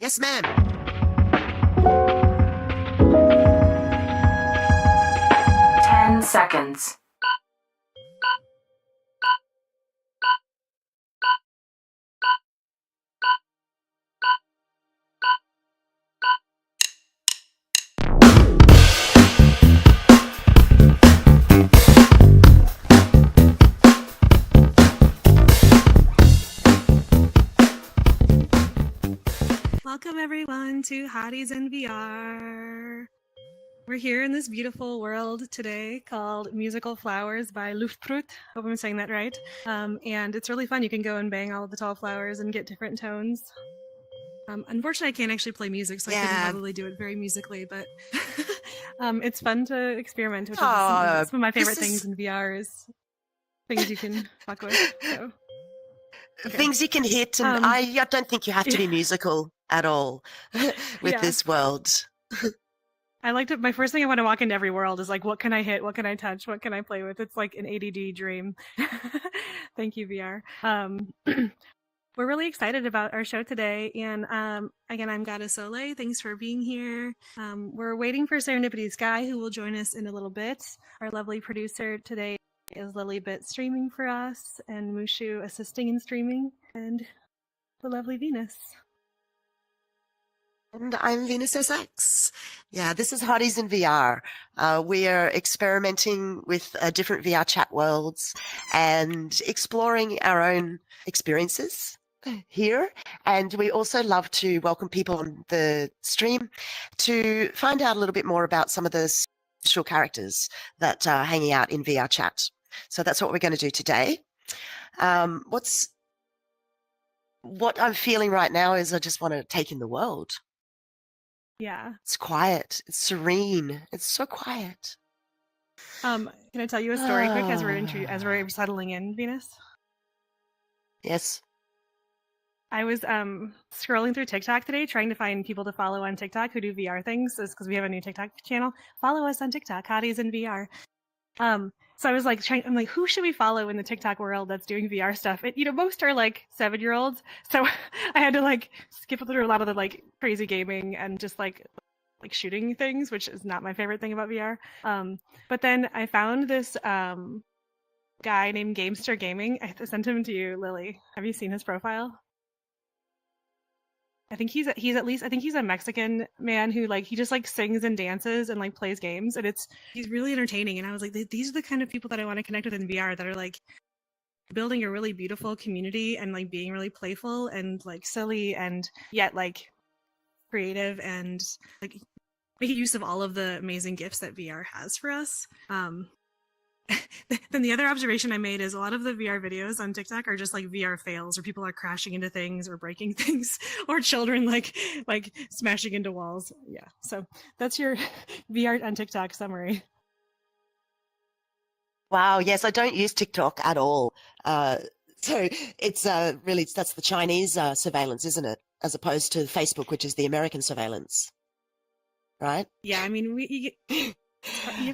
Yes, ma'am. 10 seconds. Welcome everyone to Hotties in VR. We're here in this beautiful world today called Musical Flowers by Luftbrut. Hope I'm saying that right. And it's really fun. You can go and bang all of the tall flowers and get different tones. Unfortunately, I can't actually play music, so I couldn't probably do it very musically, but it's fun to experiment, which is some of my favorite things in VR is things you can fuck with. So. Okay. Things you can hit, and I don't think you have to be musical at all with this world. I liked it. My first thing I want to walk into every world is like, what can I hit? What can I touch? What can I play with? It's like an ADD dream. Thank you, VR. We're really excited about our show today. And again, I'm Gada Soleil. Thanks for being here. We're waiting for Serendipity Sky, who will join us in a little bit. Our lovely producer today is Lilybit streaming for us, and Mushu assisting in streaming, and the lovely Venus. And I'm Venus SX. Yeah, this is Hotties in VR. We are experimenting with different VRChat worlds and exploring our own experiences here. And we also love to welcome people on the stream to find out a little bit more about some of the special characters that are hanging out in VRChat. So that's what we're going to do today. What I'm feeling right now is I just want to take in the world. Yeah. It's quiet. It's serene. It's so quiet. Can I tell you a story quick as we're settling in, Venus? Yes. I was scrolling through TikTok today trying to find people to follow on TikTok who do VR things, because we have a new TikTok channel. Follow us on TikTok, Hotties in VR. So I was like I'm like, who should we follow in the TikTok world that's doing VR stuff? And, most are like 7-year-olds. So I had to like skip through a lot of the like crazy gaming and just like shooting things, which is not my favorite thing about VR. But then I found this guy named Gamester Gaming. I sent him to you, Lily. Have you seen his profile? I think he's a Mexican man who he just sings and dances and plays games, and he's really entertaining. And I was like, these are the kind of people that I want to connect with in VR, that are building a really beautiful community and being really playful and silly and yet creative and making use of all of the amazing gifts that VR has for us. Then the other observation I made is a lot of the VR videos on TikTok are just VR fails, or people are crashing into things or breaking things, or children like smashing into walls. Yeah, so that's your VR on TikTok summary. Wow, yes, I don't use TikTok at all. So it's really, that's the Chinese surveillance, isn't it? As opposed to Facebook, which is the American surveillance, right? Yeah, I mean,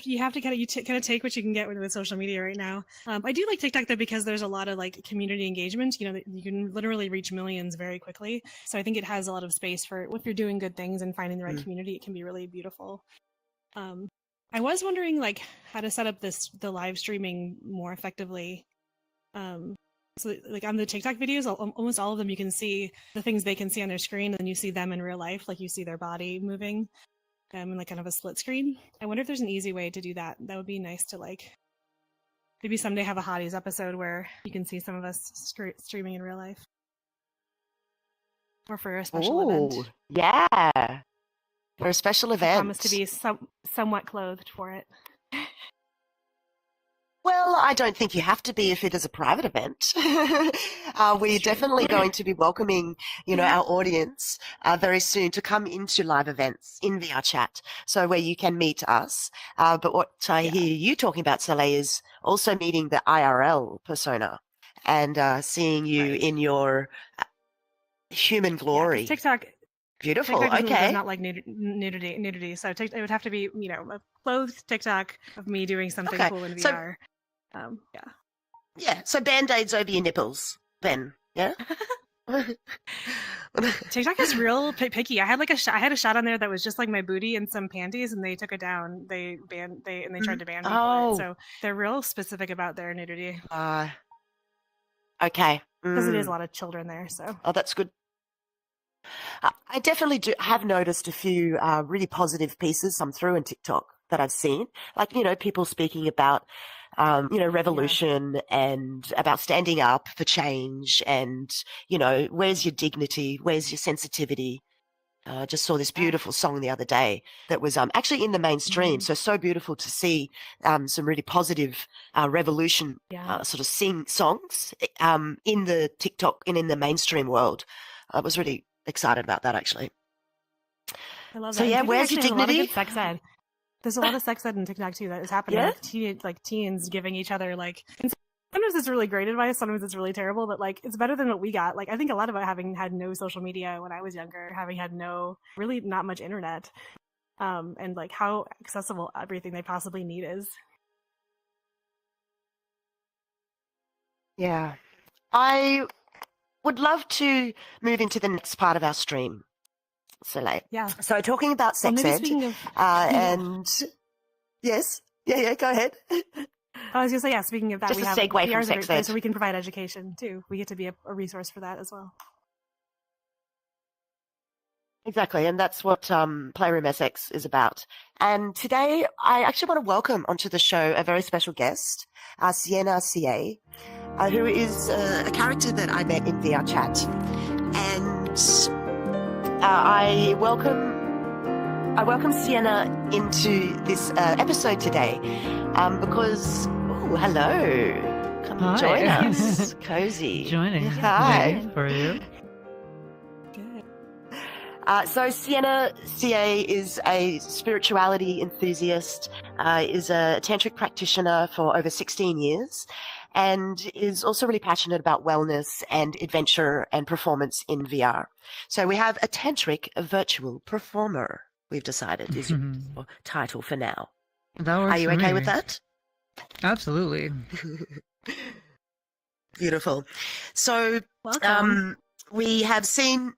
you have to kind of take what you can get with social media right now. I do like TikTok though, because there's a lot of community engagement. You can literally reach millions very quickly. So I think it has a lot of space for if you're doing good things and finding the right community. It can be really beautiful. I was wondering how to set up the live streaming more effectively. So on the TikTok videos, almost all of them, you can see the things they can see on their screen, and then you see them in real life, you see their body moving. In kind of a split screen. I wonder if there's an easy way to do that. That would be nice to maybe someday have a Hotties episode where you can see some of us streaming in real life, or for a special event. Yeah, for a special event. I promise to be somewhat clothed for it. Well, I don't think you have to be if it is a private event. We're definitely going to be welcoming, our audience very soon to come into live events in VRChat, so where you can meet us. But what I hear you talking about, Soleil, is also meeting the IRL persona and seeing you in your human glory. Yeah, TikTok. Beautiful. TikTok okay. does not like nudity, so it would have to be, a clothed TikTok of me doing something cool in VR. Yeah, so Band-Aids over your nipples, then, yeah? TikTok is real picky. I had like I had a shot on there that was just like my booty and some panties, and they took it down. They tried to ban me for it. So they're real specific about their nudity. Okay. Because it is a lot of children there. So. Oh, that's good. I definitely have noticed a few really positive pieces come through in TikTok that I've seen. Like, people speaking about, revolution and about standing up for change and, where's your dignity? Where's your sensitivity? I just saw this beautiful song the other day that was actually in the mainstream. So beautiful to see some really positive revolution sort of songs in the TikTok and in the mainstream world. I was really excited about that, actually. I love that. So, yeah, where's your dignity? Sex ed. There's a lot of sex ed in TikTok, too, that is happening. Yeah? Like teens giving each other, like... Sometimes it's really great advice, sometimes it's really terrible, but like it's better than what we got. Like I think a lot about having had no social media when I was younger, having had really not much internet, and like how accessible everything they possibly need is. Yeah. I would love to move into the next part of our stream. So talking about sex ed, and yes, go ahead. I was going to say, speaking of that, just we have segue from sex ed. So we can provide education, too. We get to be a resource for that as well. Exactly, and that's what Playroom SX is about. And today, I actually want to welcome onto the show a very special guest, SiennaCa, who is a character that I met in VRChat. And I welcome Sienna into this episode today because, hello, come and join us, Cozy. Joining. Hi. For you. Good. So SiennaCa is a spirituality enthusiast, is a tantric practitioner for over 16 years, and is also really passionate about wellness and adventure and performance in VR. So we have a tantric virtual performer, we've decided is your title for now. That works. Are you okay with that? Absolutely. Beautiful. So welcome. We have seen,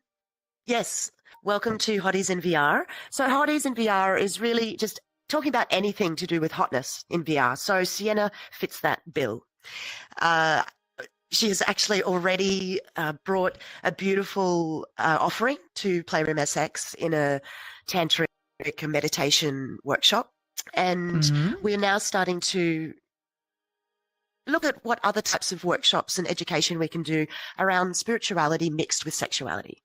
welcome to Hotties in VR. So Hotties in VR is really just talking about anything to do with hotness in VR. So Sienna fits that bill. She has actually already brought a beautiful offering to Playroom SX in a tantric meditation workshop. And we're now starting to look at what other types of workshops and education we can do around spirituality mixed with sexuality.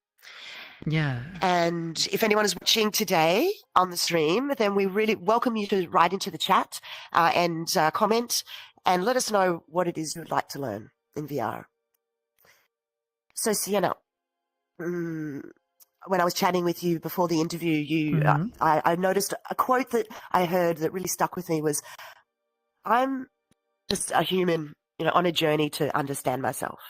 Yeah. And if anyone is watching today on the stream, then we really welcome you to write into the chat and comment and let us know what it is you'd like to learn in VR. So Sienna, when I was chatting with you before the interview, I noticed a quote that I heard that really stuck with me was, I'm just a human, on a journey to understand myself.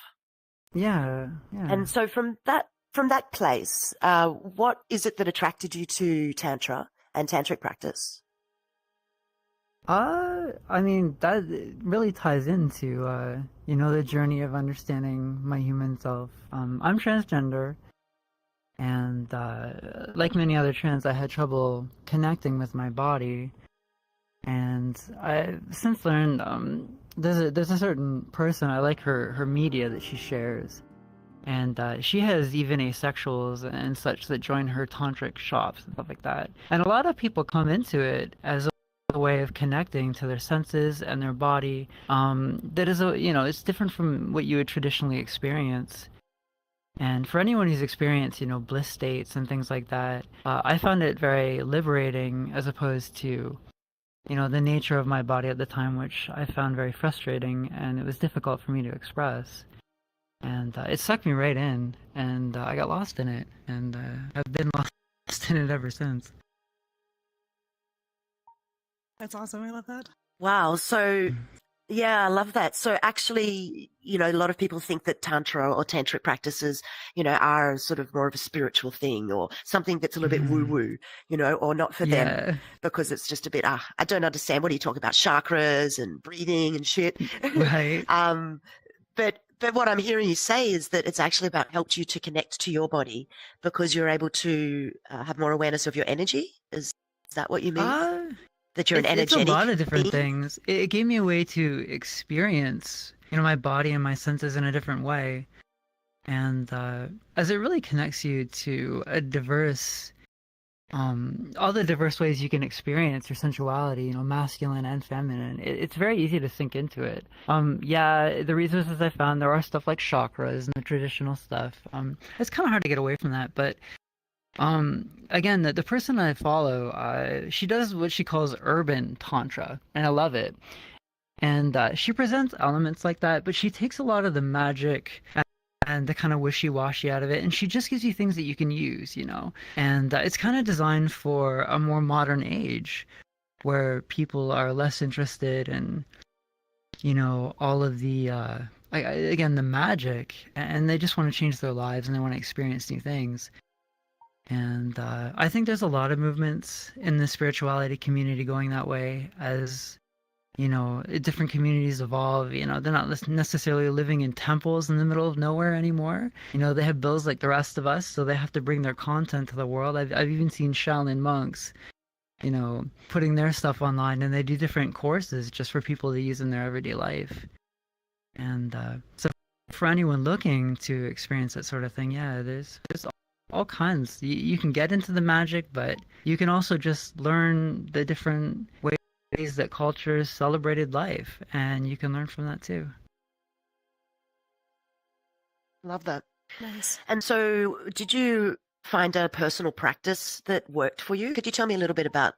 Yeah. And so from that place, what is it that attracted you to Tantra and Tantric practice? I mean, that really ties into, the journey of understanding my human self. I'm transgender, and like many other trans, I had trouble connecting with my body. And I've since learned there's a certain person, I like her media that she shares. And she has even asexuals and such that join her tantric shops and stuff like that. And a lot of people come into it as a way of connecting to their senses and their body. That is, it's different from what you would traditionally experience. And for anyone who's experienced, bliss states and things like that, I found it very liberating as opposed to, the nature of my body at the time, which I found very frustrating, and it was difficult for me to express. And it sucked me right in, and I got lost in it, and I've been lost in it ever since. That's awesome. I love that. Wow. So, yeah, I love that. So actually, a lot of people think that Tantra or Tantric practices, are sort of more of a spiritual thing or something that's a little bit woo-woo, or not for them because it's just a bit, I don't understand. What are you talking about? Chakras and breathing and shit. Right. But But what I'm hearing you say is that it's actually about helped you to connect to your body because you're able to have more awareness of your energy. Is that what you mean? That you're an It's a energetic lot of different being? things. It gave me a way to experience, my body and my senses in a different way. And as it really connects you to a diverse, all the diverse ways you can experience your sensuality, masculine and feminine, it's very easy to sink into it. Yeah, the resources I found, there are stuff like chakras and the traditional stuff. It's kind of hard to get away from that, but again, the person I follow, she does what she calls urban tantra, and I love it. And she presents elements like that, but she takes a lot of the magic and the kind of wishy-washy out of it, and she just gives you things that you can use, and it's kind of designed for a more modern age where people are less interested in all of the again, the magic, and they just want to change their lives and they want to experience new things. And I think there's a lot of movements in the spirituality community going that way as different communities evolve. They're not necessarily living in temples in the middle of nowhere anymore. They have bills like the rest of us, so they have to bring their content to the world. I've even seen Shaolin monks, putting their stuff online, and they do different courses just for people to use in their everyday life. And so for anyone looking to experience that sort of thing, yeah, there's all kinds. You can get into the magic, but you can also just learn the different ways that cultures celebrated life, and you can learn from that too. Love that. Nice. And so did you find a personal practice that worked for you? Could you tell me a little bit about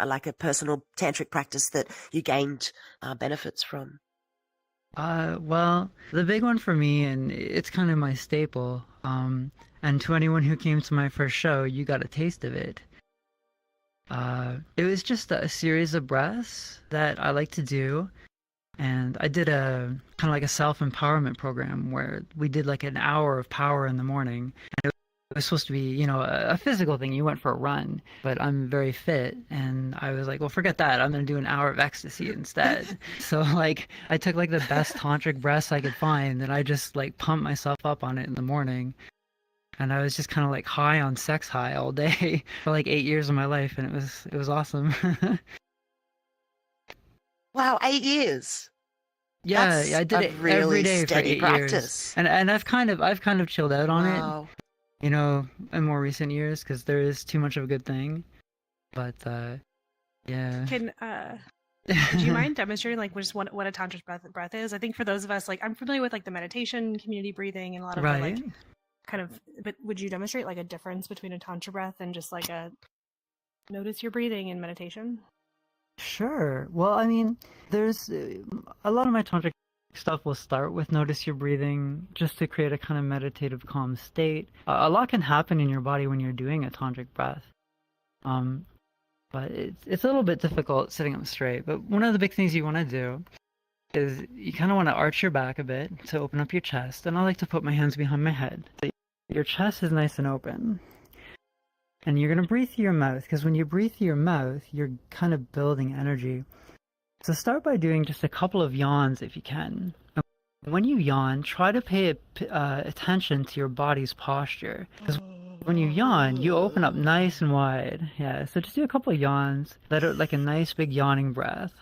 like a personal tantric practice that you gained benefits from? Well, the big one for me, and it's kind of my staple, and to anyone who came to my first show, you got a taste of it. It was just a series of breaths that I like to do, and I did a kind of like a self-empowerment program where we did like an hour of power in the morning, and it was supposed to be, a physical thing. You went for a run, but I'm very fit, and I was like, well, forget that. I'm going to do an hour of ecstasy instead. So like I took like the best tantric breaths I could find, and I just like pumped myself up on it in the morning. And I was just kind of like high on sex high all day for like 8 years of my life, and it was awesome. Wow, 8 years. Yeah, That's I did a it really every day for steady 8 practice. years, and I've kind of chilled out on Wow. it, in more recent years because there is too much of a good thing. But yeah. Can do you mind demonstrating like just what a tantric breath is? I think for those of us, like I'm familiar with like the meditation, community breathing, and a lot of the, Right. like kind of. But would you demonstrate like a difference between a tantra breath and just like a notice your breathing in meditation? Sure. Well, I mean, there's a lot of my tantric stuff will start with notice your breathing just to create a kind of meditative, calm state. A lot can happen in your body when you're doing a tantric breath. But it's a little bit difficult sitting up straight. But one of the big things you want to do is you kind of want to arch your back a bit to open up your chest. And I like to put my hands behind my head. So your chest is nice and open. And you're going to breathe through your mouth, because when you breathe through your mouth, you're kind of building energy. So start by doing just a couple of yawns if you can. When you yawn, try to pay attention to your body's posture. Because when you yawn, you open up nice and wide. Yeah, so just do a couple of yawns. Let it like a nice big yawning breath.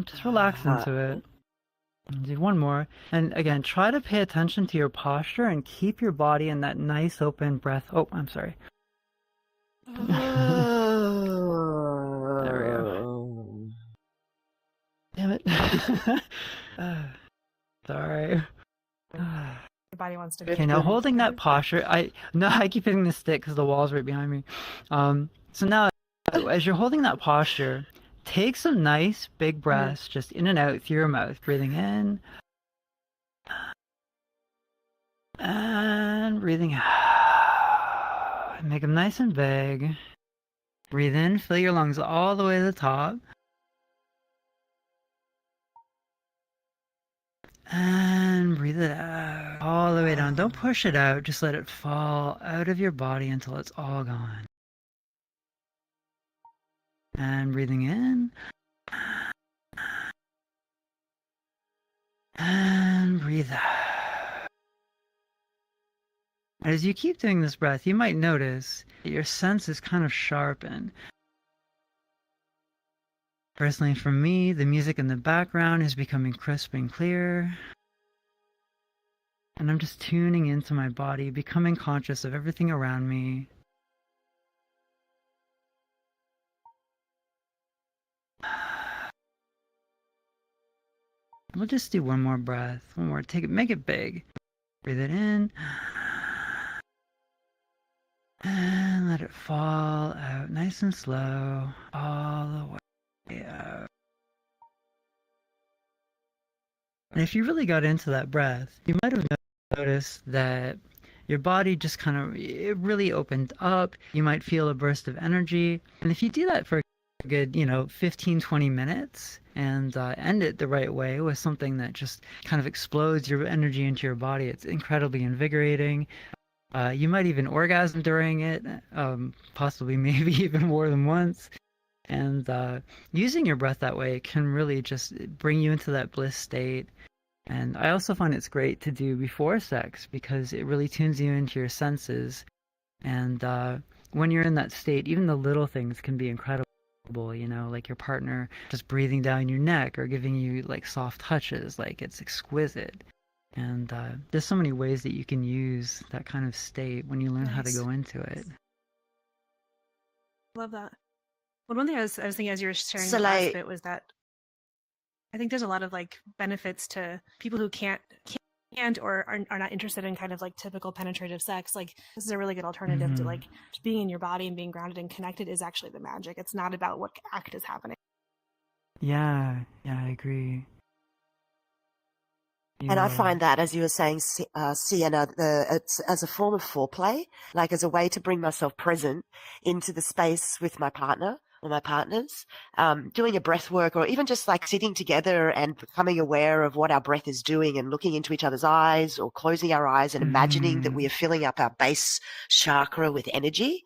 Just relax into it. Do one more. And again, try to pay attention to your posture and keep your body in that nice open breath. Oh, I'm sorry. There we go. Damn it. Sorry. Your body wants to. Okay, now holding that posture, I keep hitting the stick because the wall's right behind me. So now, as you're holding that posture, take some nice big breaths just in and out through your mouth. Breathing in and breathing out. Make them nice and big. Breathe in, fill your lungs all the way to the top. And breathe it out all the way down. Don't push it out, just let it fall out of your body until it's all gone. And breathing in breathe out. As you keep doing this breath, you might notice that your senses kind of sharpen. Personally, for me, the music in the background is becoming crisp and clear. And I'm just tuning into my body, becoming conscious of everything around me. We'll just do one more breath. One more. Take it, make it big. Breathe it in. And let it fall out nice and slow. All the way out. And if you really got into that breath, you might have noticed that your body just kind of, it really opened up. You might feel a burst of energy. And if you do that for a good, 15, 20 minutes and end it the right way with something that just kind of explodes your energy into your body, it's incredibly invigorating. You might even orgasm during it, possibly maybe even more than once. And using your breath that way can really just bring you into that bliss state. And I also find it's great to do before sex because it really tunes you into your senses. And when you're in that state, even the little things can be incredible, like your partner just breathing down your neck or giving you like soft touches, like it's exquisite. And there's so many ways that you can use that kind of state when you learn how to go into it. Love that. Well, one thing I was thinking as you were sharing So, the last like- bit was that I think there's a lot of like benefits to people who can't or are not interested in kind of like typical penetrative sex. Like this is a really good alternative to like just being in your body and being grounded and connected is actually the magic. It's not about what act is happening. Yeah, I agree. And I find that, as you were saying, Sienna, it's as a form of foreplay, like as a way to bring myself present into the space with my partner or my partners, doing a breath work or even just like sitting together and becoming aware of what our breath is doing and looking into each other's eyes or closing our eyes and imagining that we are filling up our base chakra with energy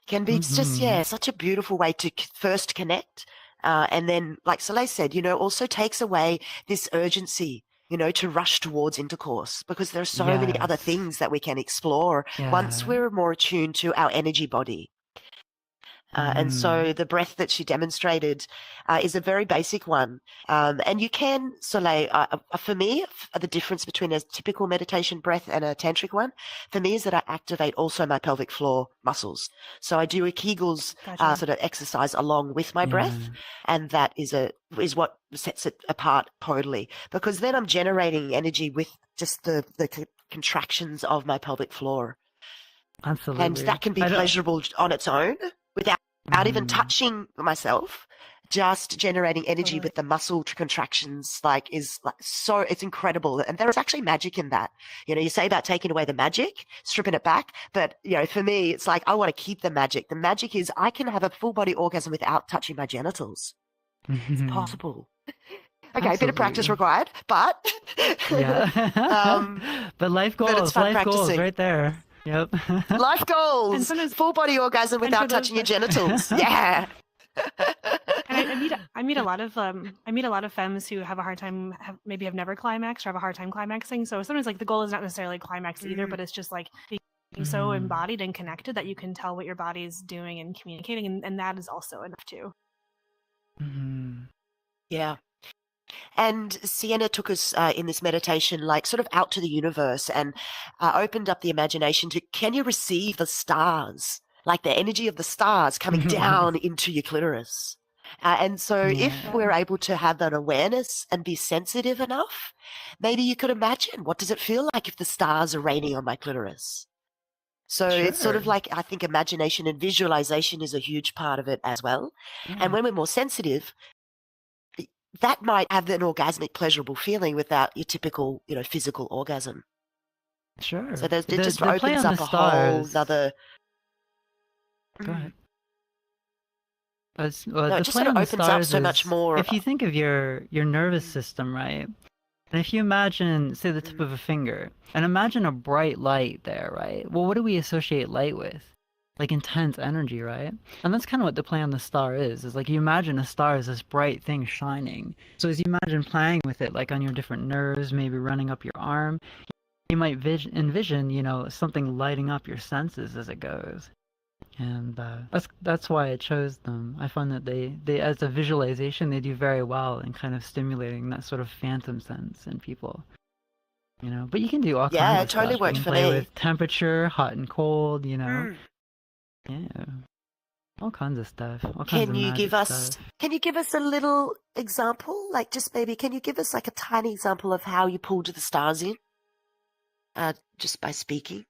can be just, such a beautiful way to first connect. And then, like Soleil said, also takes away this urgency to rush towards intercourse because there are so many other things that we can explore once we're more attuned to our energy body. And so the breath that she demonstrated is a very basic one. And you can, Soleil, for me, the difference between a typical meditation breath and a tantric one, for me, is that I activate also my pelvic floor muscles. So I do a Kegel's sort of exercise along with my breath. And that is what sets it apart totally. Because then I'm generating energy with just the contractions of my pelvic floor. Absolutely. And that can be pleasurable on its own without even touching myself, just generating energy with the muscle contractions it's incredible. And there is actually magic in that. You say about taking away the magic, stripping it back. But, for me, it's like I want to keep the magic. The magic is I can have a full body orgasm without touching my genitals. It's possible. Okay, a bit of practice required, but but life goals, but it's fun life goals practicing. right there. Yep. Life goals. And sometimes- full body orgasm without touching your genitals. Yeah. And I meet a lot of femmes who have a hard time, maybe have never climaxed or have a hard time climaxing. So sometimes like the goal is not necessarily climax either, but it's just like being so embodied and connected that you can tell what your body is doing and communicating, and that is also enough too. Yeah. And Sienna took us in this meditation, like sort of out to the universe and opened up the imagination to, can you receive the stars, like the energy of the stars coming down into your clitoris? And so if we're able to have that awareness and be sensitive enough, maybe you could imagine, what does it feel like if the stars are raining on my clitoris? So it's sort of like, I think imagination and visualization is a huge part of it as well. And when we're more sensitive, that might have an orgasmic, pleasurable feeling without your typical, physical orgasm. Sure. So it just opens up a whole other. Go ahead. No, the it just play sort of on the opens up stars so is, much more. If you think of your nervous system, right? And if you imagine, say, the tip of a finger, and imagine a bright light there, right? Well, what do we associate light with? like intense energy, right? And that's kind of what the play on the star is like you imagine a star as this bright thing shining. So as you imagine playing with it, like on your different nerves, maybe running up your arm, you might envision, something lighting up your senses as it goes. And that's why I chose them. I find that they as a visualization, they do very well in kind of stimulating that sort of phantom sense in people. But you can do all Yeah, kinds it of totally stuff. You worked can for play me. with temperature, hot and cold, Mm. Yeah. All kinds of stuff. All kinds Can of you magic give us stuff. can you give us a little example? Like just maybe can you give us like a tiny example of how you pulled the stars in? Just by speaking?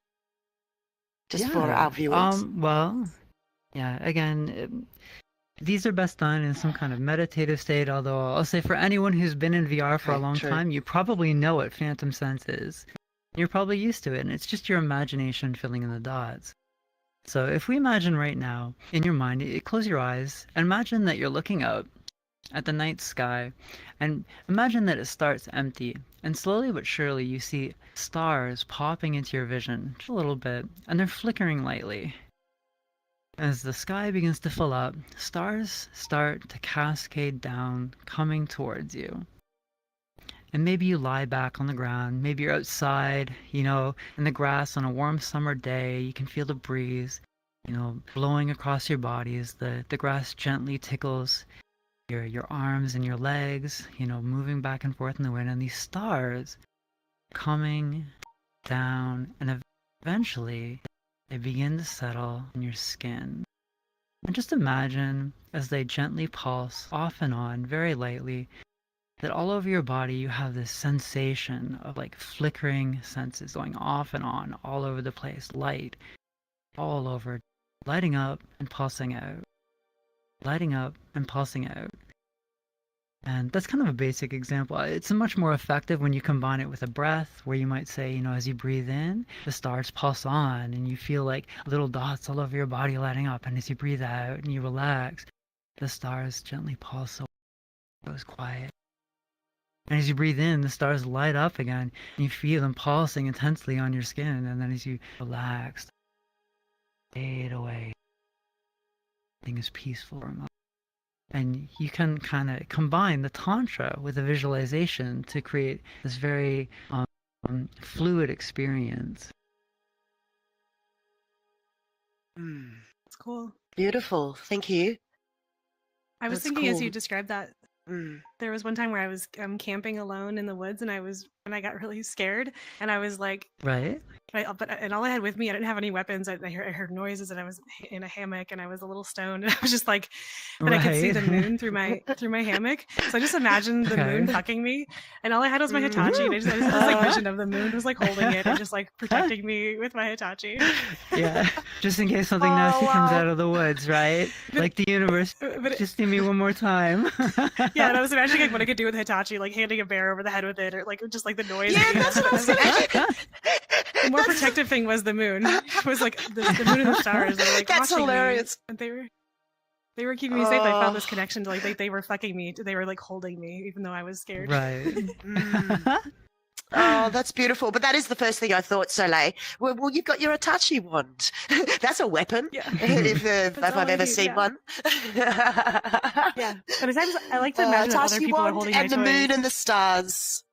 Just for our viewers. Well, yeah, again, these are best done in some kind of meditative state, although I'll say for anyone who's been in VR for a Okay, long true. time, you probably know what phantom sense is. You're probably used to it, and it's just your imagination filling in the dots. So if we imagine right now, in your mind, close your eyes, and imagine that you're looking up at the night sky, and imagine that it starts empty, and slowly but surely you see stars popping into your vision, just a little bit, and they're flickering lightly. As the sky begins to fill up, stars start to cascade down, coming towards you. And maybe you lie back on the ground, maybe you're outside, in the grass on a warm summer day, you can feel the breeze, blowing across your body as the grass gently tickles your arms and your legs, moving back and forth in the wind, and these stars coming down, and eventually they begin to settle on your skin. And just imagine as they gently pulse off and on, very lightly, that all over your body you have this sensation of like flickering senses going off and on all over the place, light all over, lighting up and pulsing out, lighting up and pulsing out. And that's kind of a basic example. It's much more effective when you combine it with a breath, where you might say, as you breathe in, the stars pulse on and you feel like little dots all over your body lighting up. And as you breathe out and you relax, the stars gently pulse away, it goes quiet. And as you breathe in, the stars light up again, and you feel them pulsing intensely on your skin. And then as you relax, fade away, everything is peaceful. And you can kind of combine the Tantra with the visualization to create this very fluid experience. That's cool. Beautiful. Thank you. I was That's thinking as you cool. described that, there was one time where I was camping alone in the woods, and I got really scared, and I was like, right? And all I had with me, I didn't have any weapons. I heard noises, and I was in a hammock, and I was a little stoned, and I was just like, but I could see the moon through my hammock. So I just imagined the moon fucking me, and all I had was my Hitachi, and I just had this like vision of the moon was like holding it and just like protecting me with my Hitachi. Yeah, just in case something nasty comes out of the woods, right? Like the universe, just see me one more time. Yeah, and I was imagining like what I could do with Hitachi, like handing a bear over the head with it, or like just like the noise. Yeah, that's what I was thinking. The more protective thing was the moon. It was like the moon and the stars. They were like That's watching hilarious. me, and they were keeping me safe. I felt this connection to like they were fucking me. They were like holding me, even though I was scared. Right. Oh, that's beautiful. But that is the first thing I thought, Soleil. Well, you've got your Hitachi wand. That's a weapon. Yeah. if I've ever seen one. Yeah. But at times I like to imagine that other Hitachi people are wand holding and my the toys. moon and the stars.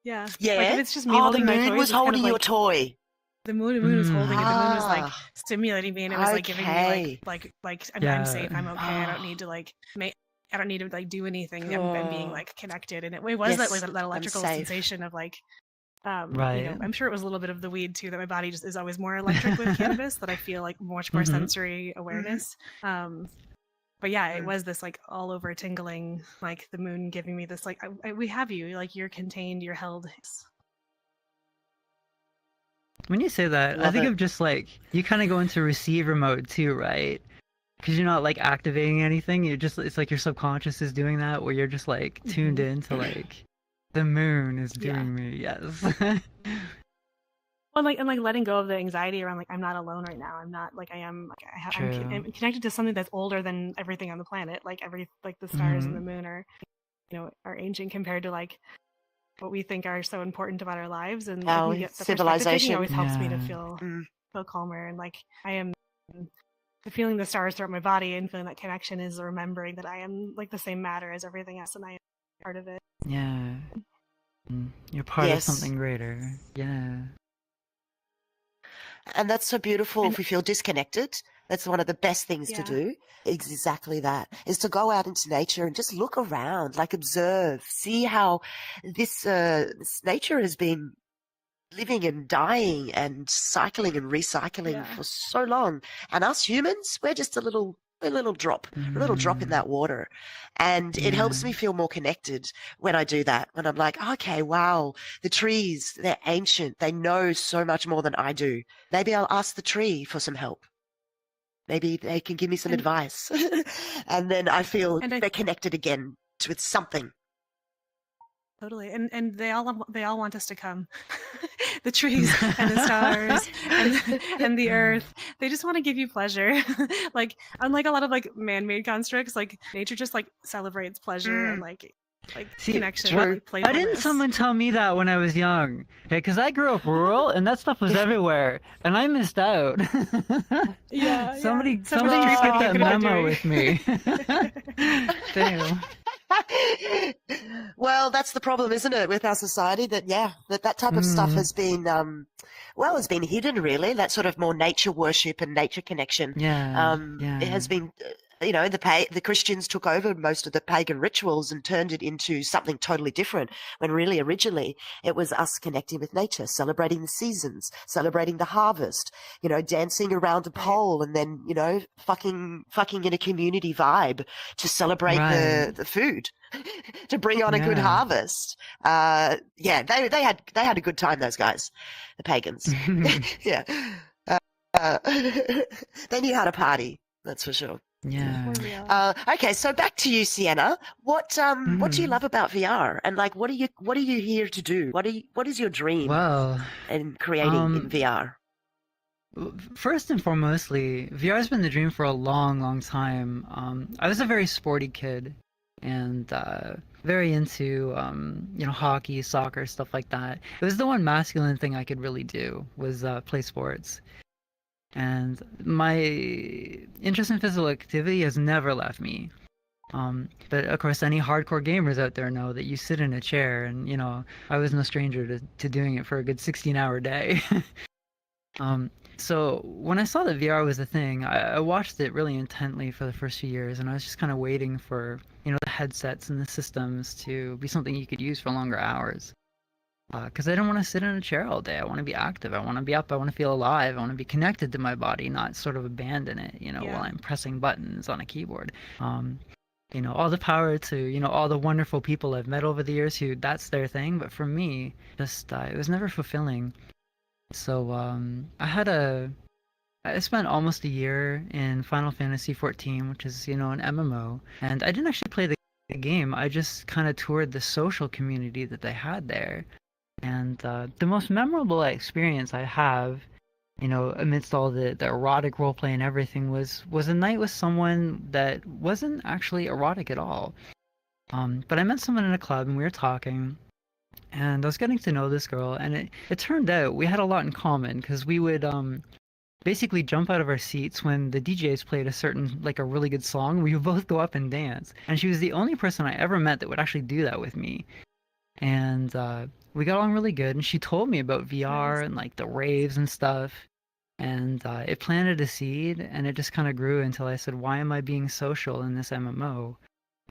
Yeah. Yeah. Like if it's just me the holding my moon toys, was it's kind of holding like, your toy. The moon was holding it. The moon was like Ah. stimulating me, and it was like giving me like Yeah. I'm safe. I'm okay. I don't need to I don't need to like do anything. I'm being like connected, and it was Yes, that like that I'm electrical safe. sensation of like, Right. I'm sure it was a little bit of the weed too. That my body just is always more electric with cannabis. That I feel like much more sensory awareness. But yeah, it was this like all over tingling, like the moon giving me this like we have you, like you're contained, you're held. When you say that, I Love think it. of just like you kind of go into receiver mode too, right? Because you're not like activating anything. It's like your subconscious is doing that, where you're just like tuned in to like the moon is doing me. Yes. Well, and letting go of the anxiety around like I'm not alone right now. I'm not like I am. Like I'm connected to something that's older than everything on the planet. Like the stars and the moon are, are ancient compared to like what we think are so important about our lives. And Our like, the civilization. always helps me to feel calmer, and like I am feeling the stars throughout my body and feeling that connection is remembering that I am like the same matter as everything else, and I am part of it. Yeah. You're part of Yes. something greater. Yeah. And that's so beautiful. And- If we feel disconnected, that's one of the best things to Yeah. do. Exactly that, is to go out into nature and just look around, like observe, see how this nature has been living and dying and cycling and recycling Yeah. for so long. And us humans, we're just a little drop, a little drop in that water. And it helps Yeah. me feel more connected when I do that, when I'm like, okay, wow, the trees, they're ancient. They know so much more than I do. Maybe I'll ask the tree for some help. Maybe they can give me some And- advice. And then I feel And I- they're connected again with something. Totally, and they all want us to come. The trees and the stars and the earth. They just want to give you pleasure. Like unlike a lot of like man-made constructs, like nature just like celebrates pleasure and like See, connection. true. And, like, Why didn't playfulness. someone tell me that when I was young? Okay, because I grew up rural and that stuff was everywhere, and I missed out. Yeah, Somebody So many trees get you that could have been memo doing. with me. Damn. Well, that's the problem, isn't it, with our society? That that type of stuff has been has been hidden. Really, that sort of more nature worship and nature connection. Yeah. It has been. The Christians took over most of the pagan rituals and turned it into something totally different, when really originally it was us connecting with nature, celebrating the seasons, celebrating the harvest, dancing around a pole and then, fucking in a community vibe to celebrate Right. the food, to bring on a good Yeah. harvest. They had a good time, those guys, the pagans. Yeah. They knew how to party, that's for sure. Yeah. For real. Okay, so back to you, Sienna. What do you love about VR? And like, what are you here to do? What is your dream Well, in creating in VR? first and foremostly, VR has been the dream for a long, long time. I was a very sporty kid and very into hockey, soccer, stuff like that. It was the one masculine thing I could really do was play sports. And my interest in physical activity has never left me. But of course, any hardcore gamers out there know that you sit in a chair, and I was no stranger to doing it for a good 16-hour day. So when I saw that VR was a thing, I watched it really intently for the first few years, and I was just kind of waiting for the headsets and the systems to be something you could use for longer hours. Because I don't want to sit in a chair all day. I want to be active. I want to be up. I want to feel alive. I want to be connected to my body, not sort of abandon it, while I'm pressing buttons on a keyboard. All the power to, all the wonderful people I've met over the years who that's their thing. But for me, just, it was never fulfilling. So I spent almost a year in Final Fantasy XIV, which is, an MMO. And I didn't actually play the game. I just kind of toured the social community that they had there. And the most memorable experience I have, amidst all the erotic roleplay and everything, was a night with someone that wasn't actually erotic at all. But I met someone in a club and we were talking, and I was getting to know this girl, and it turned out we had a lot in common, because we would basically jump out of our seats when the DJs played a really good song. We would both go up and dance. And she was the only person I ever met that would actually do that with me. And we got along really good, and she told me about VR and like the raves and stuff, and it planted a seed, and it just kind of grew until I said, why am I being social in this MMO?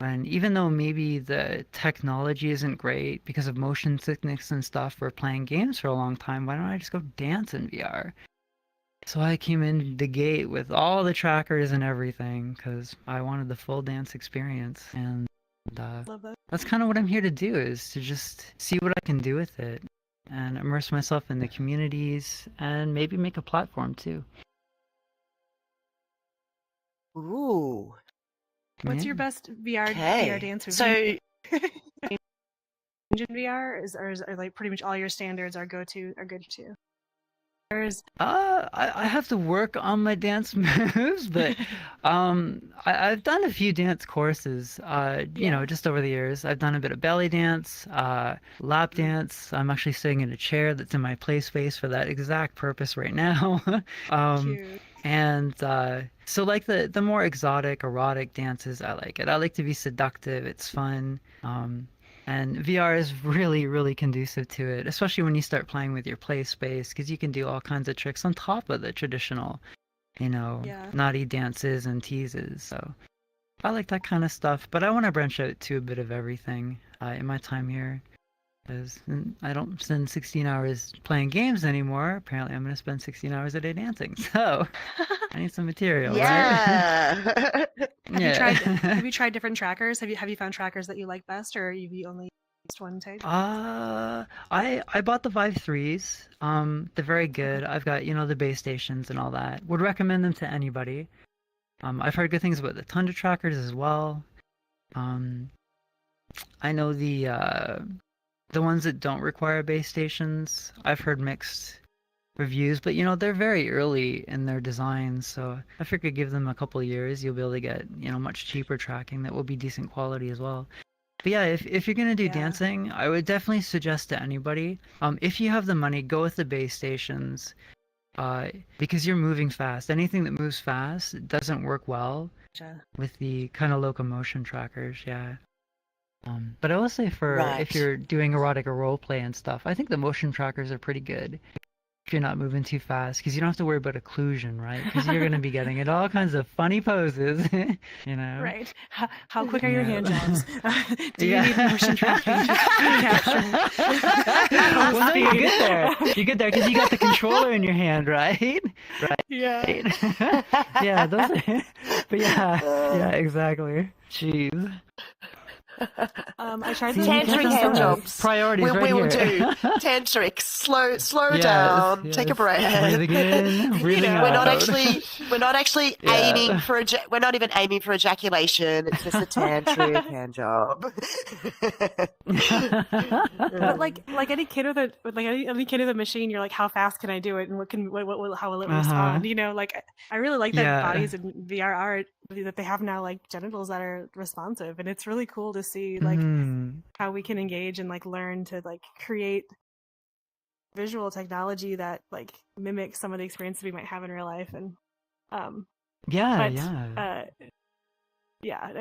And even though maybe the technology isn't great because of motion sickness and stuff for playing games for a long time, why don't I just go dance in VR? So I came in the gate with all the trackers and everything because I wanted the full dance experience, and Love that. that's kind of what I'm here to do, is to just see what I can do with it and immerse myself in the communities and maybe make a platform too. Ooh. What's Yeah. your best VR Okay. dance routine? So in VR or like pretty much all your standards are good too. I have to work on my dance moves, but I've done a few dance courses, just over the years. I've done a bit of belly dance, lap dance. I'm actually sitting in a chair that's in my play space for that exact purpose right now. Cute. And so like the more exotic, erotic dances, I like it. I like to be seductive. It's fun. And VR is really, really conducive to it, especially when you start playing with your play space, because you can do all kinds of tricks on top of the traditional, Yeah. naughty dances and teases. So I like that kind of stuff, but I want to branch out to a bit of everything in my time here. Because I don't spend 16 hours playing games anymore. Apparently, I'm going to spend 16 hours a day dancing. So I need some material, right? Yeah. Have you tried different trackers? Have you found trackers that you like best, or have you only used one type? I bought the Vive 3s. They're very good. I've got, the base stations and all that. Would recommend them to anybody. I've heard good things about the Tundra trackers as well. I know the ones that don't require base stations, I've heard mixed reviews, but they're very early in their designs, so I figure give them a couple of years, you'll be able to get, much cheaper tracking that will be decent quality as well. But yeah, if you're gonna do dancing, I would definitely suggest to anybody, if you have the money, go with the base stations, because you're moving fast. Anything that moves fast doesn't work well with the kind of locomotion trackers, yeah. But I will say if you're doing erotic or role play and stuff, I think the motion trackers are pretty good if you're not moving too fast, because you don't have to worry about occlusion, right? Because you're going to be getting in all kinds of funny poses, Right. How quick are your hand jobs? Do you need motion tracking to capture? Well, no, you get there. You get there because you got the controller in your hand, right? Right. Yeah. Yeah, those are... But yeah, exactly. Jeez. I tried the Tantric hand jobs. Priorities we right will here. do Tantric. Slow down. Take a breath. Breathe in, breathing out. We're not actually aiming for we're not even aiming for ejaculation. It's just a tantric hand job. But like any kid with a machine, you're like, how fast can I do it, and how will it respond? I really like that bodies in VR are that they have now like genitals that are responsive, and it's really cool to see how we can engage and learn to create visual technology that mimics some of the experiences we might have in real life. And I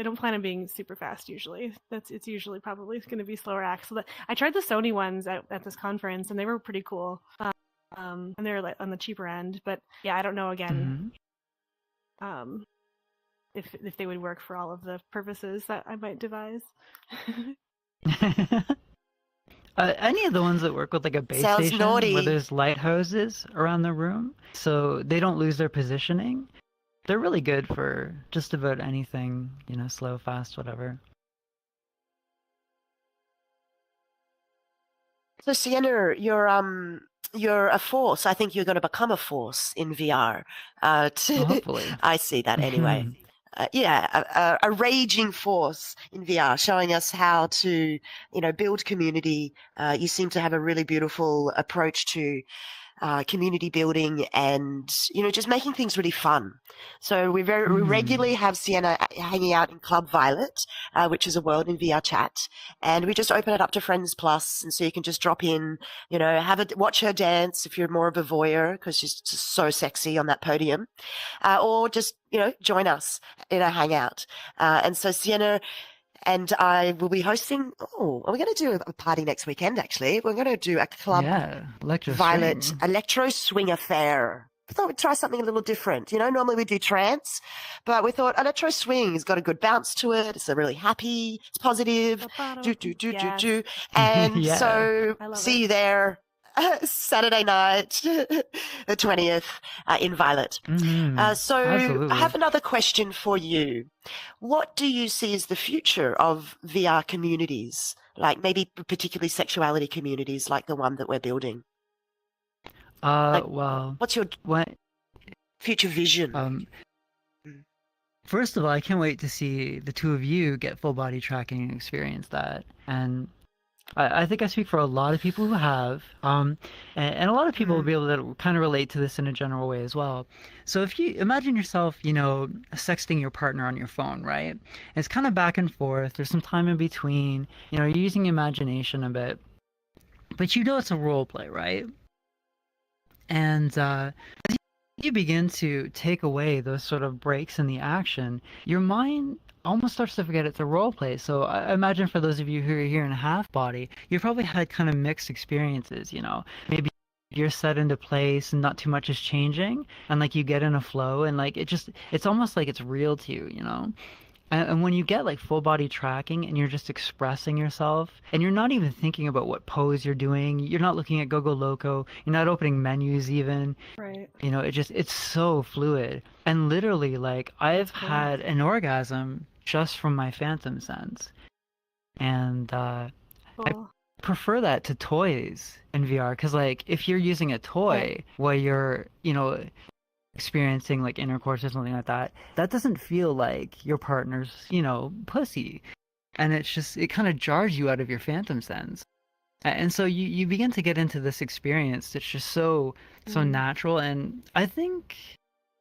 don't plan on being super fast usually. It's usually probably going to be slower acts. So I tried the Sony ones at this conference, and they were pretty cool. And they're on the cheaper end, but yeah, I don't know again. If they would work for all of the purposes that I might devise. Any of the ones that work with a base station where there's light hoses around the room, so they don't lose their positioning, they're really good for just about anything, slow, fast, whatever. So Sienna, you're a force. I think you're going to become a force in VR. Hopefully. I see that anyway. A raging force in VR, showing us how to, build community. You seem to have a really beautiful approach to community building and, just making things really fun. So we regularly have Sienna hanging out in Club Violet, which is a world in VRChat, and we just open it up to Friends Plus, and so you can just drop in, watch her dance if you're more of a voyeur, because she's just so sexy on that podium, or just, join us in a hangout. And so Sienna and I will be hosting. We're going to do a party next weekend, actually. We're going to do a Club Violet Electro Swing Affair. I thought we'd try something a little different. Normally we do trance, but we thought Electro Swing has got a good bounce to it. It's really happy. It's positive. Do. And so see you there. Saturday night, the 20th, in Violet. So absolutely. I have another question for you. What do you see as the future of VR communities, maybe particularly sexuality communities like the one that we're building? What's your future vision? First of all, I can't wait to see the two of you get full body tracking and experience that. And I think I speak for a lot of people who have, and a lot of people will be able to kind of relate to this in a general way as well. So if you imagine yourself, sexting your partner on your phone, right? And it's kind of back and forth. There's some time in between. You're using imagination a bit, but it's a role play, right? And you begin to take away those sort of breaks in the action, your mind almost starts to forget it's a role play. So I imagine for those of you who are here in half body, you've probably had kind of mixed experiences, you know. Maybe you're set into place and not too much is changing, and like you get in a flow, and like it's almost like it's real to you, you know. And when you get like full body tracking and you're just expressing yourself and you're not even thinking about what pose you're doing, you're not looking at Go Loco, you're not opening menus even. Right. You know, it's so fluid. And literally, like, I've Cool. had an orgasm just from my phantom sense. And Cool. prefer that to toys in VR, because like if you're using a toy where you're, you know, experiencing like intercourse or something like that, that doesn't feel like your partner's, you know, pussy. And it kind of jars you out of your phantom sense. And so you begin to get into this experience that's just so natural, and I think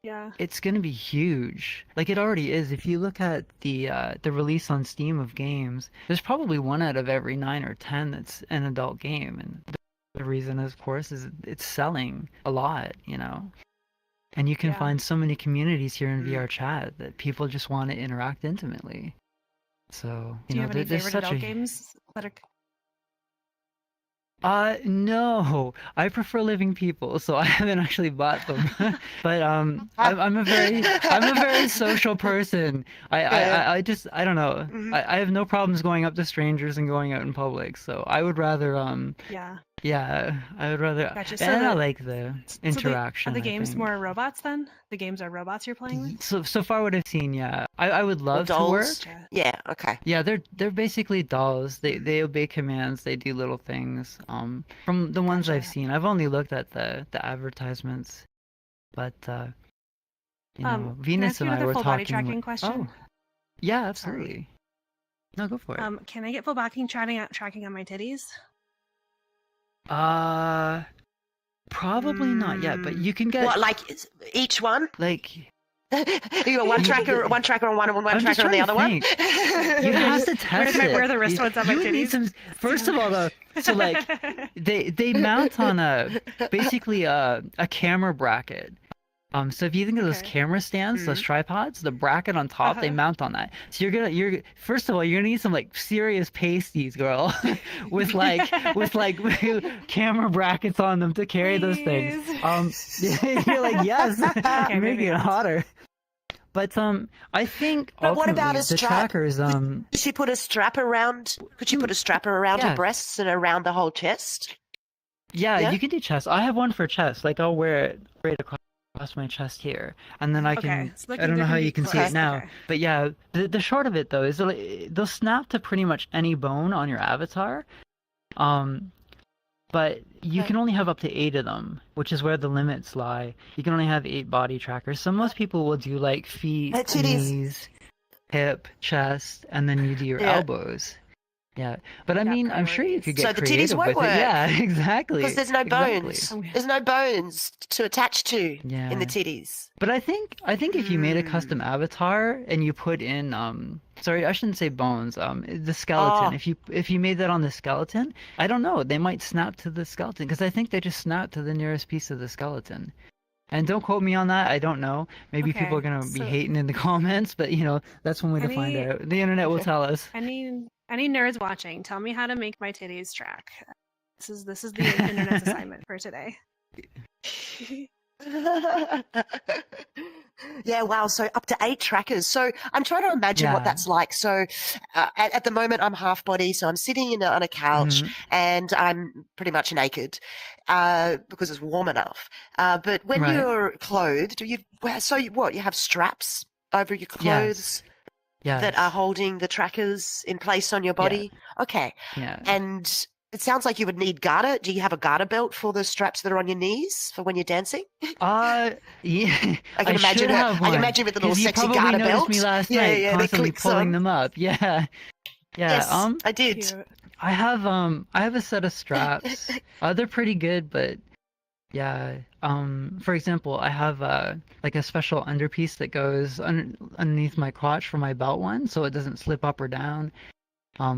it's going to be huge. Like it already is. If you look at the release on Steam of games, there's probably 1 out of every 9 or 10 that's an adult game, and the reason, of course, is it's selling a lot, you know. And you can find so many communities here in VRChat that people just want to interact intimately. So, Do you have any there's favorite such adult games that are... No, I prefer living people, so I haven't actually bought them. But I'm a very social person. I don't know. I have no problems going up to strangers and going out in public. So I would rather I would rather. Gotcha. And I like the interaction. Are the I games think. more robots then? The games are robots you're playing with? So far what I've seen, yeah. I would love to work. Yeah, okay. Yeah, they're basically dolls. They obey commands. They do little things. From the ones I've seen, I've only looked at the advertisements, but you know, Venus and I were full talking. Body tracking question? Oh, yeah, absolutely. No, go for it. Can I get full body tracking on my titties? Probably not yet, but you can get what, like each one? like. You got one tracker on one and one tracker on the other one. You have to test it. Where the wrist ones on my titties? First of all, though, so like they mount on basically a camera bracket. So if you think of those camera stands, those tripods, the bracket on top, they mount on that. So you're first of all, you're gonna need some like serious pasties, girl, with like camera brackets on them to carry those things. You're like, yes, you're making it hotter. But I think But what about a the strap? trackers Could you put a strap around? Could you put a strap around your breasts and around the whole chest? Yeah, you can do chest. I have one for chest. Like I'll wear it right across my chest here, and then I can. So I don't know how you can see it now, Okay. but yeah, the short of it though is they'll snap to pretty much any bone on your avatar. But you can only have up to 8 of them, which is where the limits lie. You can only have 8 body trackers. So most people will do like feet, knees, hip, chest, and then you do your elbows. Yeah, but I mean, I'm sure you could get So the titties creative won't with work. it. Yeah, exactly. Because there's no bones. Exactly. There's no bones to attach to in the titties. But I think if you made a custom avatar and you put in sorry, I shouldn't say bones, the skeleton. If you made that on the skeleton, I don't know, they might snap to the skeleton, because I think they just snap to the nearest piece of the skeleton. And don't quote me on that, I don't know. Maybe people are gonna be hating in the comments, but you know, that's one way to find out. The internet will tell us. Any nerds watching, tell me how to make my titties track. This is the internet's assignment for today. Yeah, wow. So up to 8 trackers. So I'm trying to imagine what that's like. So at the moment, I'm half body. So I'm sitting on a couch and I'm pretty much naked because it's warm enough. But when you're clothed, you have straps over your clothes that are holding the trackers in place on your body? Yeah. Okay. Yeah. And it sounds like you would need garter. Do you have a garter belt for the straps that are on your knees for when you're dancing? Yeah. I can imagine I can imagine with a little sexy garter belt. Me last night, constantly pulling them up. Yeah. Yes, I did. Cute. I have a set of straps. They're pretty good, but yeah. For example, I have like a special underpiece that goes underneath my crotch for my belt one, so it doesn't slip up or down.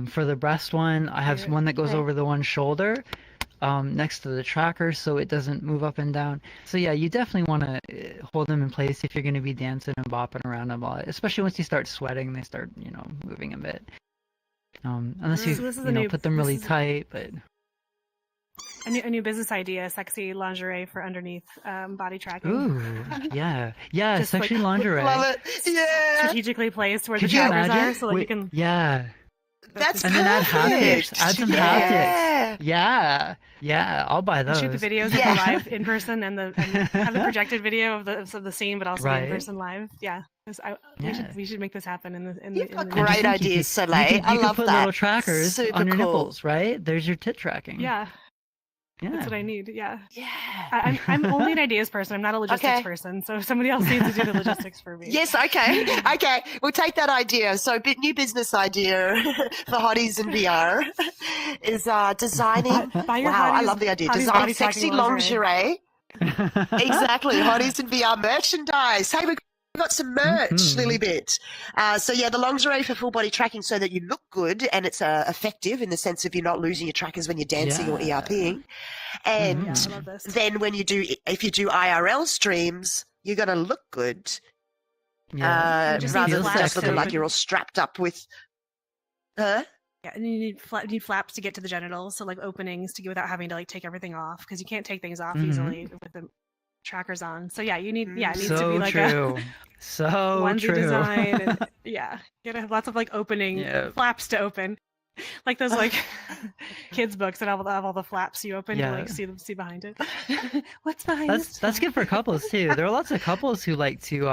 For the breast one, I have one that goes over the one shoulder. next to the tracker so it doesn't move up and down. So yeah, you definitely want to hold them in place if you're going to be dancing and bopping around them, especially once you start sweating, they start, moving a bit. Unless you, So this is put them really tight, but a new business idea: sexy lingerie for underneath body tracking. ooh, yeah, Just sexy like- lingerie. Love it. Yeah. strategically placed where Could the you trackers imagine? are, so that you Wait, can. yeah. That's And then add haptics. perfect. Add some Yeah. haptics. Yeah, I'll buy those. Shoot the videos Yeah. live in person and have the projected video of the scene, but also be Right. in person live. Yeah, Yeah. we should make this happen in the. You've got And great just think ideas, Soleil. You I could love put that. little trackers Super on your cool. nipples, right? There's your tit tracking. Yeah, Yeah. that's what I need. Yeah. Yeah. I'm only an ideas person. I'm not a logistics Okay. person. So if somebody else needs to do the logistics for me. Yes, okay. Okay. We'll take that idea. So new business idea for Hotties and VR is designing. Buy your Wow, I Hotties- love the idea. Hotties Design body sexy tracking lingerie. Exactly. Hotties and VR merchandise. Hey, we've got some merch, Mhm. Lilybit. So yeah, the lingerie for full body tracking so that you look good and it's effective in the sense of you're not losing your trackers when you're dancing or Yeah. ERPing. And Yeah, I love this. then if you do IRL streams, you're going to look good Yeah. You just rather need than flaps just looking to- like you're all strapped up with. Huh? Yeah, and you need flaps to get to the genitals, so like openings to get without having to like take everything off, because you can't take things off Mhm. easily with the trackers on. So yeah, it needs to So be like true. a So onesie true. design, and yeah, get lots of like opening Yeah. flaps to open, like those like kids books that have all the flaps you open Yeah. to like see behind it. What's behind That's this? good for couples too. There are lots of couples who like to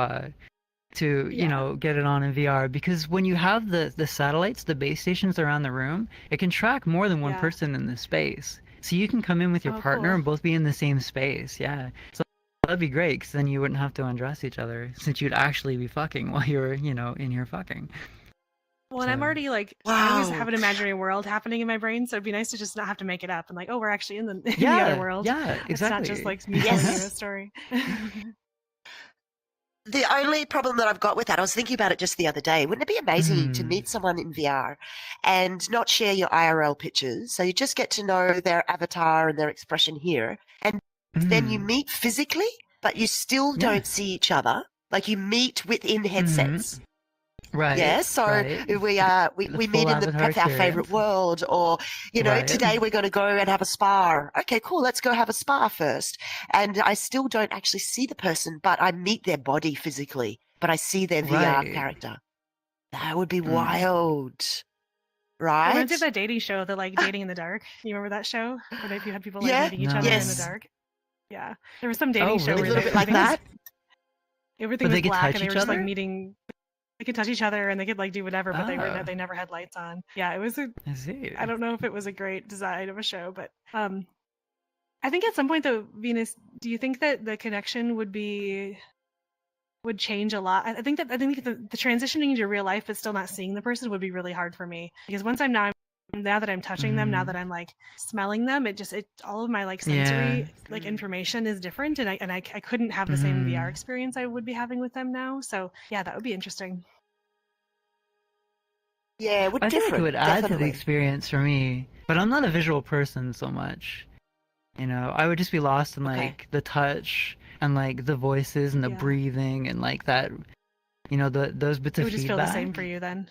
Yeah. get it on in VR, because when you have the satellites, the base stations around the room, it can track more than one Yeah. person in the space. So you can come in with your Oh, partner cool. and both be in the same space. Yeah. So that'd be great, because then you wouldn't have to undress each other, since you'd actually be fucking while you're, in here fucking. Well, and I'm So- already like I always Wow. have an imaginary world happening in my brain, so it'd be nice to just not have to make it up and like, oh, we're actually in the Yeah. other world. Yeah, It's not exactly. just like me Yes. telling you a story. The only problem that I've got with that, I was thinking about it just the other day. Wouldn't it be amazing to Hmm. meet someone in VR and not share your IRL pictures? So you just get to know their avatar and their expression here. And then you Mm. meet physically, but you still Yeah. don't see each other. Like you meet within headsets. Right. Yeah, so right. we The we full meet in avatar perhaps our favorite experience. world, or Right. today we're going to go and have a spa. Okay, cool, let's go have a spa first. And I still don't actually see the person, but I meet their body physically, but I see their VR Right. character. That would be Mm. wild, It right? reminds me of that dating show, the like dating in the dark. You remember that show where you had people like Yeah. meeting each other in Yes. the dark? Yeah, there was some dating Oh, show really? A where little bit like everything was- that. Everything But was they could black, touch and they were each just like other? meeting. They could touch each other and they could like do whatever, but Ah. they never had lights on. Yeah, it was. I see. I don't know if it was a great design of a show, but I think at some point though, Venus, do you think that the connection would change a lot? I think the transitioning into real life but still not seeing the person would be really hard for me, because once now that I'm touching them, now Mhm. that I'm like smelling them, all of my like sensory Yeah. like information is different, and I couldn't have the same VR Mhm. experience I would be having with them now. So yeah, that would be interesting. Yeah, it would I think different. it would add to the definitely. experience for me, but I'm not a visual person so much. I would just be lost in Okay. like the touch and like the voices and the Yeah. breathing and like that, those bits It of would just feedback. feel the same for you then.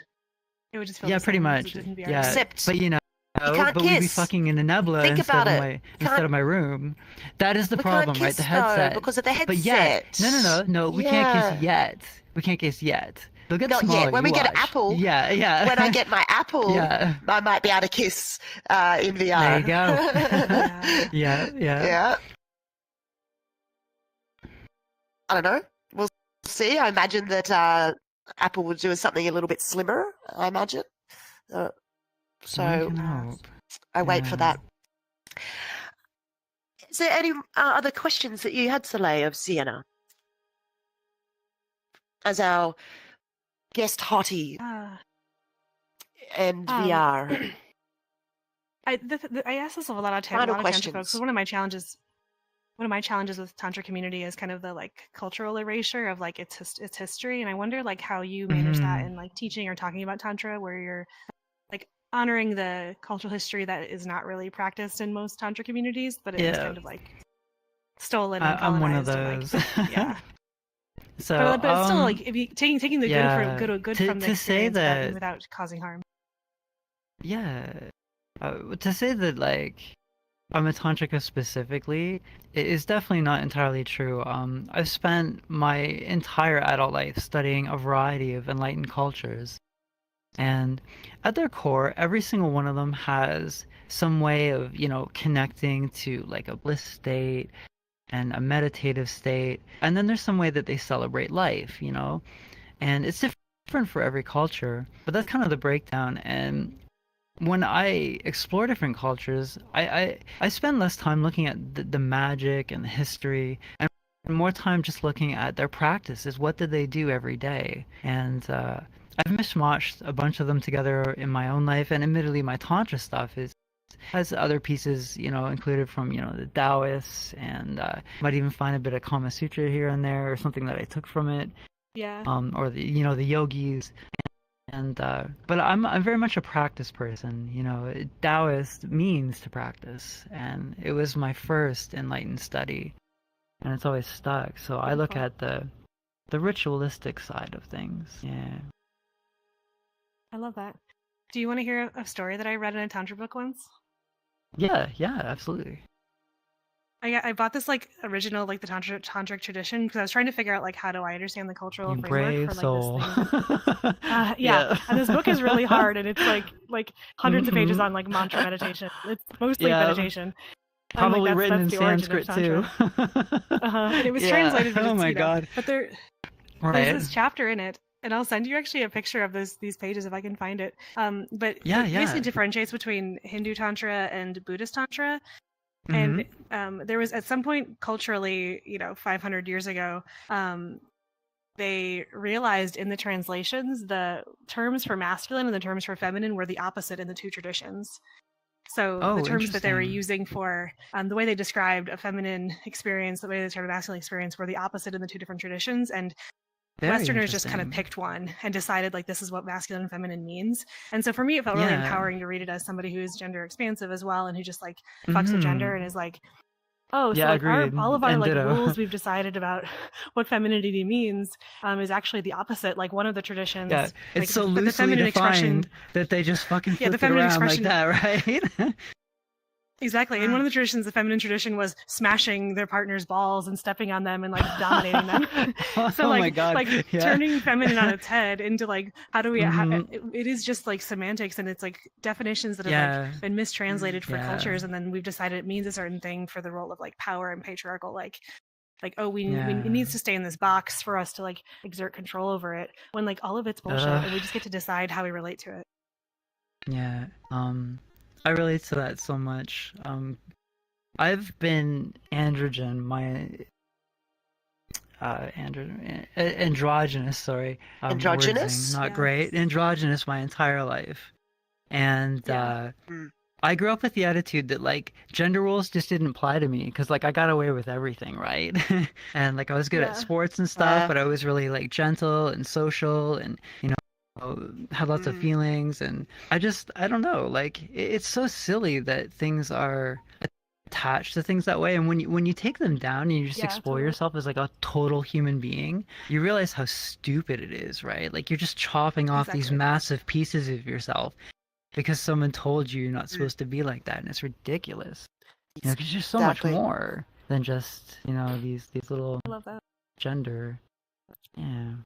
It would just feel Yeah, the pretty same as much. it did in VR. Yeah, Except but can't but we'd be kiss. fucking in a nebula Think instead about of it. my instead of my room. That is the We problem, can't right? kiss The though headset. because of the headset. But yet, no, we can't Yeah. kiss yet. We can't kiss yet. They'll get Not smaller. yet. When you we get an watch. Apple, yeah. When I get my Apple, yeah, I might be able to kiss in VR. there you go. Yeah. yeah. Yeah. I don't know. We'll see. I imagine that Apple will do something a little bit slimmer, I imagine. So We can hope. I wait for Yeah. that. Is there any other questions that you had, Soleil, of Sienna? As our guest hottie and VR. I ask this a lot of Final Tantra questions. folks. 'Cause one of my challenges with Tantra community is kind of the like cultural erasure of like its history, and I wonder like how you manage that Mhm. in like teaching or talking about Tantra, where you're like honoring the cultural history that is not really practiced in most Tantra communities, but it was kind of like stolen and I'm one of colonized. those. And, like, yeah. So, but it's still like if you taking the good from the to experience say that, without causing harm. yeah, to say that like I'm a tantrika specifically, it is definitely not entirely true. I've spent my entire adult life studying a variety of enlightened cultures, and at their core, every single one of them has some way of, connecting to like a bliss state and a meditative state. And then there's some way that they celebrate life, and it's different for every culture, but that's kind of the breakdown. And when I explore different cultures, I spend less time looking at the magic and the history, and more time just looking at their practices. What did they do every day? And I've mishmashed a bunch of them together in my own life, and admittedly, my Tantra stuff has other pieces, included from, the Taoists, and might even find a bit of Kama Sutra here and there, or something that I took from it. Yeah. Or the yogis. And but I'm very much a practice person. Taoist means to practice, and it was my first enlightened study, and it's always stuck. So I look at the ritualistic side of things. Yeah. I love that. Do you want to hear a story that I read in a Tantra book once? Yeah, absolutely. I bought this like original like the tantric tradition because I was trying to figure out like how do I understand the cultural You framework brave for like soul. this thing. Yeah, and this book is really hard, and it's like hundreds of pages on like mantra meditation. It's mostly meditation. Probably like, written in the origin Sanskrit of too. And it was translated. But Oh my god! But there's this chapter in it. And I'll send you actually a picture of these pages if I can find it. But it basically differentiates between Hindu Tantra and Buddhist Tantra. And there was at some point culturally, 500 years ago, they realized in the translations the terms for masculine and the terms for feminine were the opposite in the two traditions. So the terms that they were using for the way they described a feminine experience, the way they described a masculine experience were the opposite in the two different traditions. And Westerners just kind of picked one and decided like this is what masculine and feminine means. And so for me, it felt really empowering to read it as somebody who's gender expansive as well, and who just like fucks with gender and is like, oh, so like all of our like rules we've decided about what femininity means is actually the opposite. Like one of the traditions, it's so loosely defined that they just fucking flip it around like that, right? Exactly. And one of the traditions, the feminine tradition, was smashing their partner's balls and stepping on them and like dominating them. So like, my God. Turning feminine on its head into like, how do we, it is just like semantics, and it's like definitions that have like been mistranslated for cultures. And then we've decided it means a certain thing for the role of like power and patriarchal, like, we it needs to stay in this box for us to like exert control over it, when like all of it's bullshit and we just get to decide how we relate to it. Yeah. I relate to that so much. I've been androgynous. Sorry, androgynous. Not great. Androgynous my entire life, and I grew up with the attitude that like gender roles just didn't apply to me because like I got away with everything, right? And like I was good at sports and stuff, but I was really like gentle and social, and had lots of feelings, and I don't know, like it's so silly that things are attached to things that way. And when you take them down and you just explore yourself as like a total human being, you realize how stupid it is, right? Like you're just chopping off these massive pieces of yourself because someone told you you're not supposed to be like that, and it's ridiculous. Because there's so much more than just these little gender. Yeah.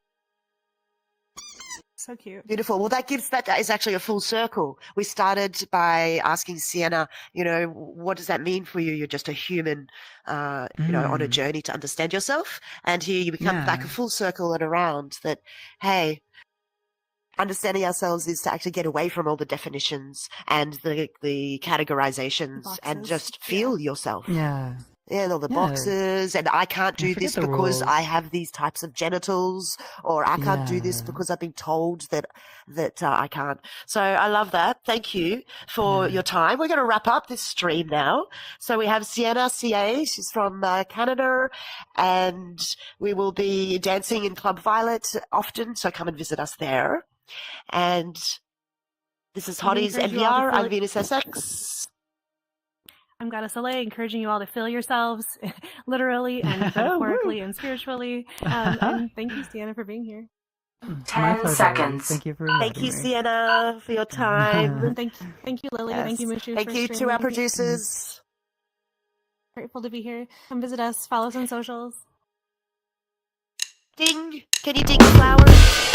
So cute. Beautiful. Well, that is actually a full circle. We started by asking Sienna, what does that mean for you? You're just a human, on a journey to understand yourself. And here you become back a full circle and around that, hey, understanding ourselves is to actually get away from all the definitions and the categorizations and just feel yourself. Yeah. Yeah, and all the boxes, and I can't do this because I have these types of genitals, or I can't do this because I've been told that I can't. So I love that. Thank you for your time. We're going to wrap up this stream now. So we have Sienna CA. She's from Canada, and we will be dancing in Club Violet often. So come and visit us there. And This is I'm gonna Hotties encourage and you all to VR. feel I'm it. Venus SX. I'm Goddess Soleil, encouraging you all to feel yourselves, literally and metaphorically and spiritually. And thank you, Sienna, for being here. My 10 pleasure. seconds. Thank you for Thank inviting you, me. Sienna, for your time. Thank you, Lily. Thank you, Yes. Mushu, Thank for you to streaming. our producers. Grateful to be here. Come visit us. Follow us on socials. Ding! Can you ding flowers?